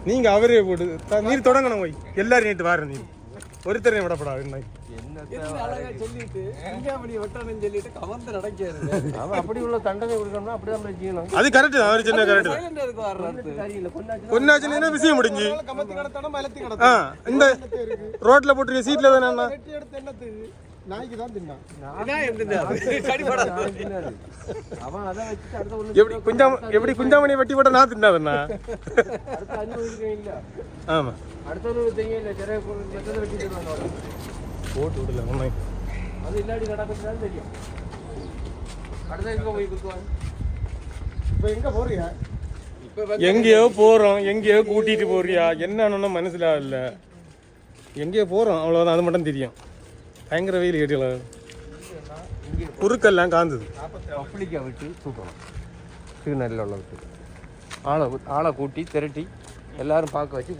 நீங்க அவரே போட்டு நீர் தொடங்கணும் போய் எல்லாரும் நீட்டு வார நீர் ஒருத்தரையும் விடப்படாது அப்படி உள்ள தண்டனை கொடுக்கணும்னா அப்படிதான் செய்யணும். அது கரெக்ட் தான். அவர் சின்ன கரெக்ட் பொன்னாச்சுன்னா விஷயம் முடிஞ்சு இந்த ரோட்ல போட்டிருக்க சீட்ல தானே நாய்க்கு தான் தின்னான். எப்படி குஞ்சாமணியை வெட்டி போட்ட நான் தின்னாதண்ணா. ஆமா போட்டு விடல உண்மை. அது இல்லாடி நடக்கிறது தெரியும். அடுத்த எங்க போய் குத்துவாங்க. இப்ப எங்க போறியா? எங்கேயோ போறோம், எங்கேயோ கூட்டிட்டு போறியா என்னன்னு மனசிலாகல. எங்கேயோ போறோம் அவ்வளவுதான், அது மட்டும் தெரியும். பயங்கர வெயில் கேட்டீங்களா, குறுக்கெல்லாம் காந்தது. பப்ளிக்கை விட்டு தூக்கணும், சிக்னலில் உள்ள விட்டு ஆளை கூட்டி திரட்டி எல்லாரும் பார்க்க வச்சு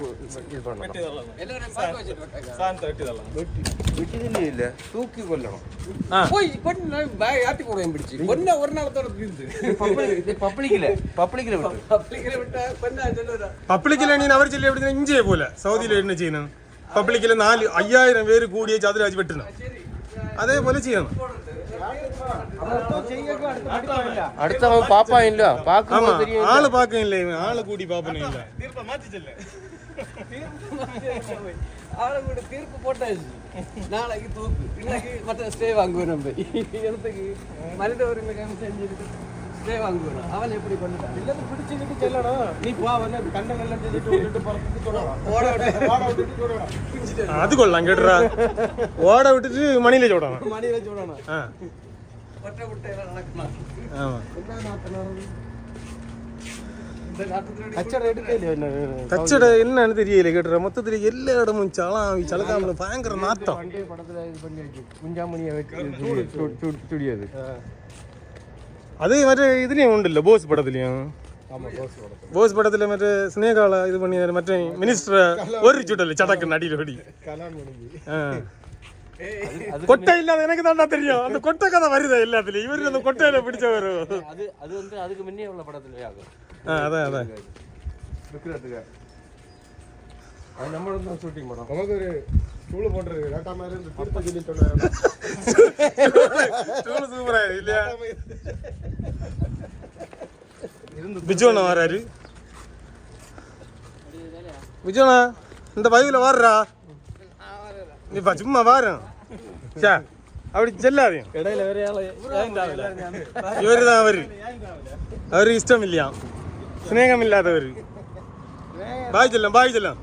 இது பண்ணணும். வெட்டிதில்லையே இல்லை, தூக்கி கொல்லணும். പബ്ലിക്കിൽ അവർ ചെല്ലി എവിടെ ഇഞ്ചിയെ പോലെ സൗദിയിൽ என்ன ചെയ്യണം, പബ്ലിക്കിൽ 5000 പേര് കൂടിയ ചതുരാജ് വെട്ടണം, അതേപോലെ ചെയ്യണം. அடுத்தவன் பாப்பா இல்ல, ஆளு பாக்க இல்ல, ஆளு கூடி பாப்பனே இல்ல. தீர்ப்பு போட்டாச்சு, நாளைக்கு தூக்கு, இன்னைக்கு மற்ற ஸ்டே வாங்குவோம். நம்ம இடத்துக்கு மனித உரிமை செஞ்சுட்டு ஸ்டே வாங்குவோம். அவன் எப்படி பண்ணிட்டான் இல்ல பிடிச்சிட்டு செல்லணும். நீ போ வந்து கண்ட நல்லா அது கொள்ளலாம் கேட்டுறா. ஓட விட்டுட்டு மணியில சோடணும், மணியில சோடணும். ஒற்றை முட்டையெல்லாம் நடக்குமா? ஆமா. கச்சடை என்னன்னு தெரியல கேட்டுற. மொத்தத்துல எல்லா இடமும் சலக்காமல பயங்கர நாத்தம். படத்துல இது பண்ணி வச்சு குஞ்சாமணியை வச்சு சுடியது. அதே மாதிரி இதுலயும் உண்டு இல்ல, போஸ் படத்துலயும். போஸ் படத்துல மற்ற ஸ்னேகால இது பண்ணி மற்ற மினிஸ்டர் ஒரு சுடல சடக்கு நடியில் படி கொட்டை இல்லாத எனக்கு தான்டா தெரியும். அந்த கொட்டை கதை வருது எல்லாத்துலயும். இவருக்கு அந்த கொட்டையில பிடிச்ச வரும். அது வந்து அதுக்கு முன்னே உள்ள படத்துல ஆகும். அதான் அதான் விக்கிறதுக்கு அது நம்மளோட தான் ஷூட்டிங் படம். நமக்கு ஒரு ஸ்டூல் போட்டுருக்கு டாடா மாதிரி இந்த திருப்ப சொல்லி சொன்னாங்க. ஸ்டூல் சூப்பரா இல்லையா? விஜயண்ணா வராரு. விஜயண்ணா இந்த பையில வாடுறா, நீ சும்மா வாரு. அப்படி செல்லாதையும் இடையில வேற இவரு தான் அவரு இஷ்டம் இல்லையா, ஸ்நேகம் இல்லாதவர். பாய் செல்லம், பாய் செல்லம்.